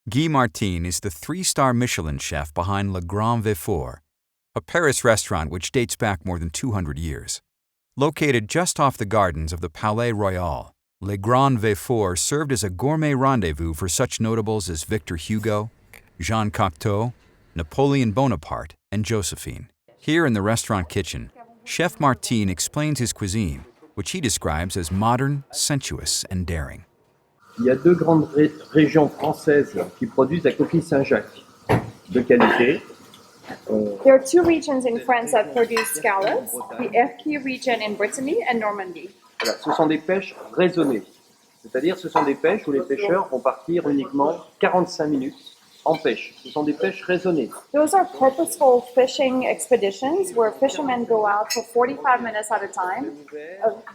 Guy Martin is the three-star Michelin chef behind Le Grand Vefour, a Paris restaurant which dates back more than 200 years. Located just off the gardens of the Palais Royal, Le Grand Vefour served as a gourmet rendezvous for such notables as Victor Hugo, Jean Cocteau, Napoleon Bonaparte, and Josephine. Here in the restaurant kitchen, Chef Martin explains his cuisine, which he describes as modern, sensuous, and daring. Il y a deux grandes régions françaises qui produisent la coquille Saint-Jacques de qualité. There are two regions in France that produce scallops, the Erquy region in Brittany and Normandy. Voilà, ce sont des pêches raisonnées, c'est-à-dire ce sont des pêches où les pêcheurs vont partir uniquement 45 minutes en pêche. Ce sont des pêches raisonnées. Those are purposeful fishing expeditions where fishermen go out for 45 minutes at a time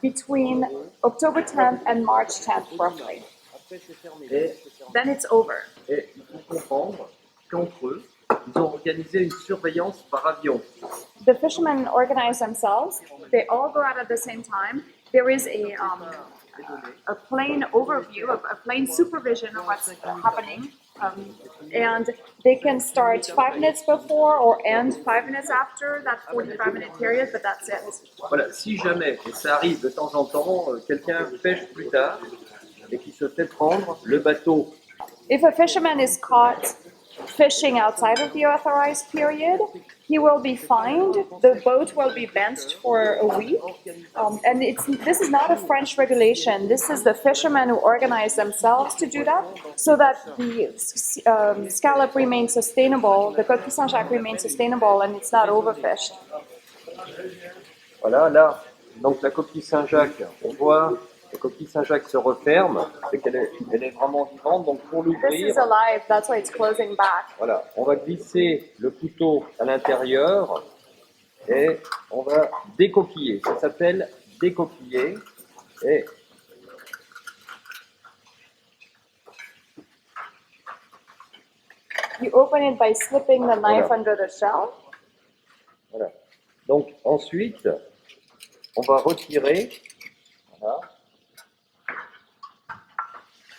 between October 10th and March 10th roughly. Then it's over. Et il faut comprendre qu'entre eux, ils ont organisé une surveillance par avion. The fishermen organize themselves. They all go out at the same time. There is a plane overview, a plane supervision of what's happening. And they can start 5 minutes before or end 5 minutes after that 45-minute period, but that's it. Voilà, si jamais, et ça arrive de temps en temps, quelqu'un pêche plus tard et qui se fait prendre le bateau. If a fisherman is caught fishing outside of the authorized period, he will be fined. The boat will be benched for a week. And this is not a French regulation. This is the fishermen who organize themselves to do that so that the scallop remains sustainable, the coquille Saint-Jacques remains sustainable, and it's not overfished. Voilà, là, donc la coquille Saint-Jacques, on voit, la coquille Saint-Jacques se referme, c'est qu'elle est vraiment vivante, donc pour This l'ouvrir, is alive, that's why it's closing back. voilà, on va glisser le couteau à l'intérieur et on va décoquiller. Ça s'appelle décoquiller. Et You open it by slipping the knife Voilà. under the shell. voilà. Donc ensuite, on va retirer. Voilà.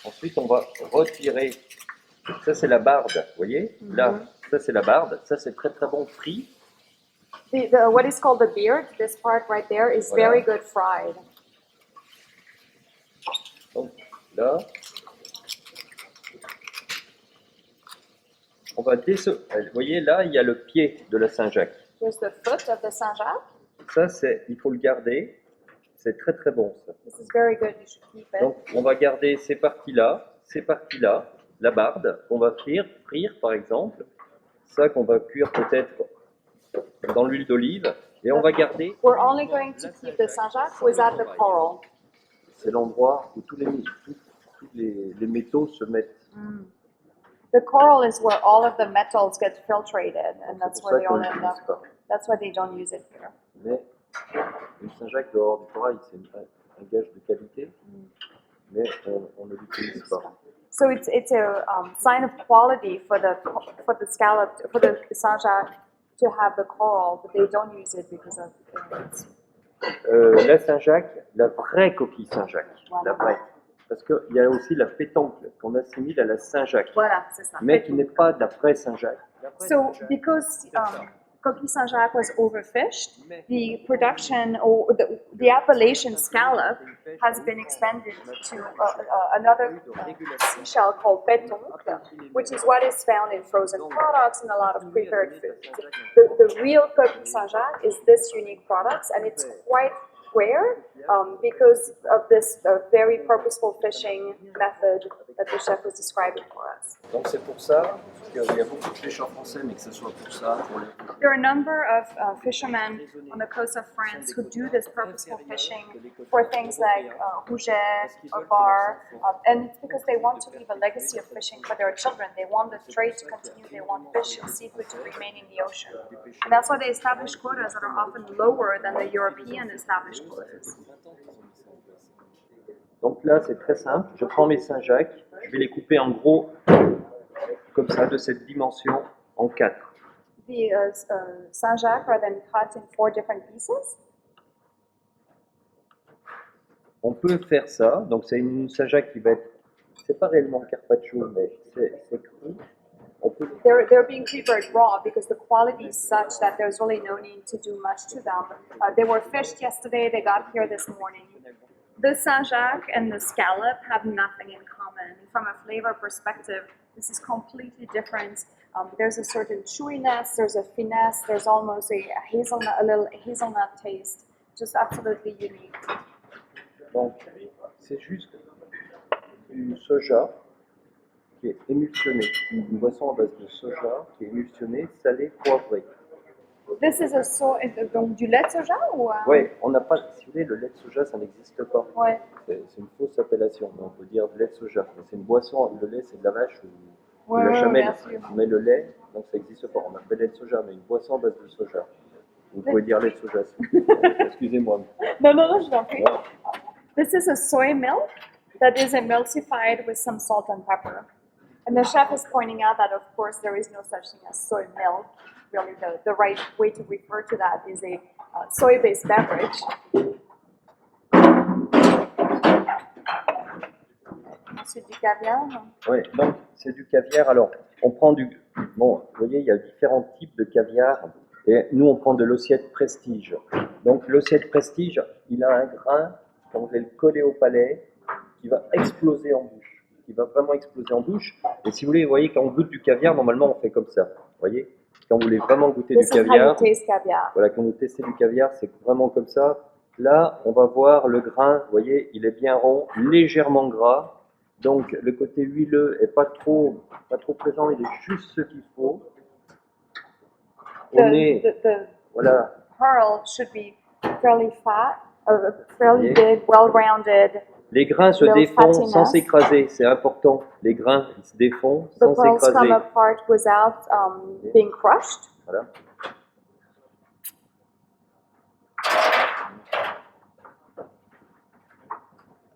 Ensuite, on va retirer. Ça, c'est la barbe, vous voyez? Là, ça, c'est la barbe. Ça, c'est très très bon frit. What is called the beard, this part right there, is Voilà. very good fried. Donc là, on va vous voyez, là, il y a le pied de la Saint-Jacques. Here's the foot of the Saint-Jacques. Ça, il faut le garder. C'est très très bon, ça. This is very good, you should keep it. Donc, on va garder ces parties-là, la barbe, qu'on va frire par exemple. Ça qu'on va cuire peut-être dans l'huile d'olive. Et on va garder. We're only going to keep the Saint-Jacques without the coral. C'est l'endroit où tous les métaux se mettent. The coral is where all of the metals get filtrated, and that's pour where ça they qu'on all ne end l'utilise up. pas. That's why they don't use it here. Mais le Saint-Jacques dehors du corail, c'est un gage de qualité, mais on ne l'utilise pas. So it's a sign of quality for the scallop, for the Saint-Jacques to have the coral, but they don't use it because of it's La Saint-Jacques, la vraie coquille Saint-Jacques, la vraie. Parce qu'il y a aussi la pétanque qu'on assimile à la Saint-Jacques, Voilà, c'est ça. mais qui n'est pas de la vraie Saint-Jacques. La vraie So Saint-Jacques, because coquille Saint-Jacques was overfished, the production or the Appalachian scallop has been expanded to another seashell called pétoncle, which is what is found in frozen products and a lot of prepared food. The real coquille Saint-Jacques is this unique product, and it's quite rare because of this very purposeful fishing method that the chef was describing for us. Donc c'est pour ça qu'il y a beaucoup de pêcheurs français, mais que ce soit pour ça, pour les... There are a number of fishermen on the coast of France who do this purposeful fishing for things like rouget or bar, and it's because they want to leave a legacy of fishing for their children. They want the trade to continue. They want fish and seafood to remain in the ocean. And that's why they establish quotas that are often lower than the European established quotas. Donc là, c'est très simple. Je prends mes Saint-Jacques, je vais les couper en gros, comme ça, de cette dimension, en 4. The Saint-Jacques are then cut in 4 different pieces. On peut faire ça. Donc c'est une Saint-Jacques qui va être c'est pas réellement carpaccio, mais c'est cru. On peut They're being prepared raw because the quality is such that there's really no need to do much to them. They were fished yesterday, they got here this morning. The Saint-Jacques and the scallop have nothing in common. From a flavor perspective, this is completely different. There's a certain chewiness, there's a finesse, there's almost a little hazelnut taste, just absolutely unique. Donc, c'est juste du soja qui est émulsionné, une boisson à base de soja qui est émulsionnée, salée, poivrée. This is donc du lait de soja ou Oui, on n'a pas, si vous voulez, le lait de soja, ça n'existe pas. Ouais. C'est une fausse appellation, mais on peut dire lait de soja. C'est une boisson, le lait c'est de la vache ou de Ouais, la chamelle, bien sûr. mais le lait, donc ça n'existe pas. On appelle lait de soja, mais une boisson à base de soja. Vous pouvez dire lait de soja. Excusez-moi. Non, je t'en prie. Ouais. This is a soy milk that is emulsified with some salt and pepper. And the chef is pointing out that, of course, there is no such thing as soy milk. Really, the right way to refer to that is a soy-based beverage. C'est du caviar, non? Oui, donc c'est du caviar. Alors, on prend du... Bon, vous voyez, il y a différents types de caviar. Et nous, on prend de l'ossiette prestige. Donc, l'ossiette prestige, il a un grain, quand vous allez le coller au palais, qui va exploser en bouche. Qui va vraiment exploser en bouche. Et si vous voulez, vous voyez, quand on goûte du caviar, normalement, on fait comme ça. Vous voyez? Quand vous voulez vraiment goûter du caviar, voilà, quand vous testez du caviar, c'est vraiment comme ça. Là, on va voir le grain, vous voyez, il est bien rond, légèrement gras. Donc, le côté huileux est pas trop présent, il est juste ce qu'il faut. Voilà. Pearl should be fairly fat, fairly big, well-rounded. Les grains se défont sans s'écraser, c'est important. Les grains, ils se défont sans s'écraser. The pearls come apart without being crushed. Voilà.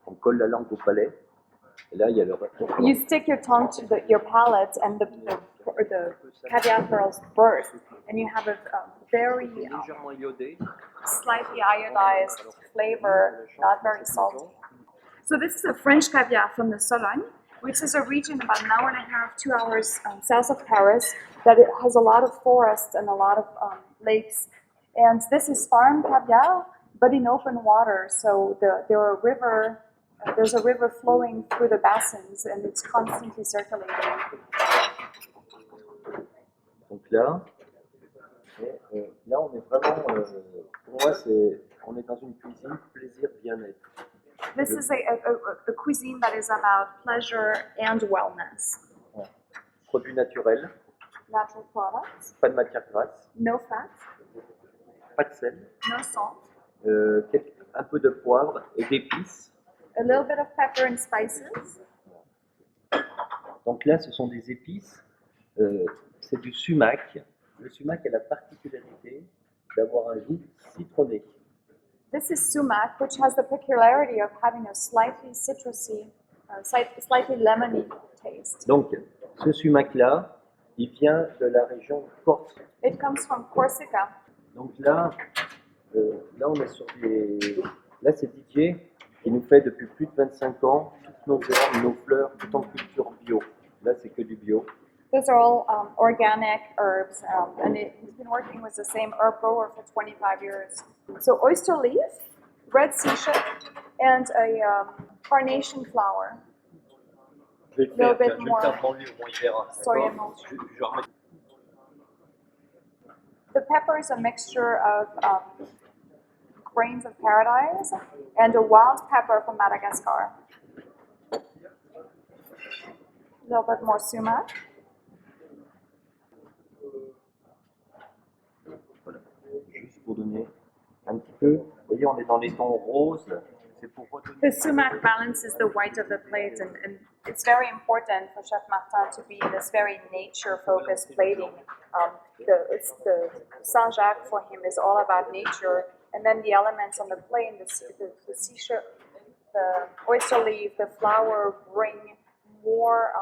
On colle la langue au palais. Et là, il y a le retour. You stick your tongue to your palate, and the caviar pearls burst, and you have a very légèrement iodé. slightly iodized flavor, not very salty. So this is a French caviar from the Sologne, which is a region about an hour and a half, 2 hours south of Paris, that it has a lot of forests and a lot of lakes. And this is farm caviar, but in open water. So there's a river flowing through the bassins, and it's constantly circulating. Donc là, on est vraiment, pour moi, on est dans une cuisine plaisir bien-être. This is a cuisine that is about pleasure and wellness. Produits naturels. Natural products. Pas de matière grasse. No fat. Pas de sel. No salt. Un peu de poivre et d'épices. A little bit of pepper and spices. Donc là, ce sont des épices. C'est du sumac. Le sumac a la particularité d'avoir un goût citronné. This is sumac, which has the peculiarity of having a slightly citrusy, slightly lemony taste. Donc, ce sumac-là, il vient de la région Corse. It comes from Corsica. Donc là, on est sur des... Là, c'est Didier qui nous fait depuis plus de 25 ans toutes nos herbes, nos fleurs, tout en culture bio. Là, c'est que du bio. Those are all organic herbs, and he's been working with the same herb grower for 25 years. So oyster leaf, red sea shell, and a carnation flower. Je vais le faire dans le livre, il verra. Soy emulsion. The pepper is a mixture of grains of paradise and a wild pepper from Madagascar. A little bit more sumac. Voilà. Juste pour donner un petit peu, vous voyez, on est dans les tons roses. C'est pour redonner. The sumac balances the white of the plate, and it's very important for Chef Martin to be in this very nature-focused plating. The Saint-Jacques for him is all about nature, and then the elements on the plate, the seashell, the oyster leaf, the flower bring more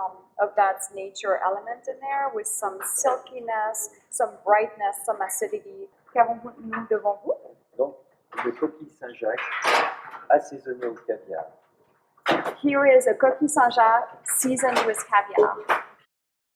of that nature element in there with some silkiness, some brightness, some acidity. Qu'avons-nous devant vous? Donc, le coquille Saint-Jacques assaisonné au caviar. here is a coquille Saint-Jacques seasoned with caviar.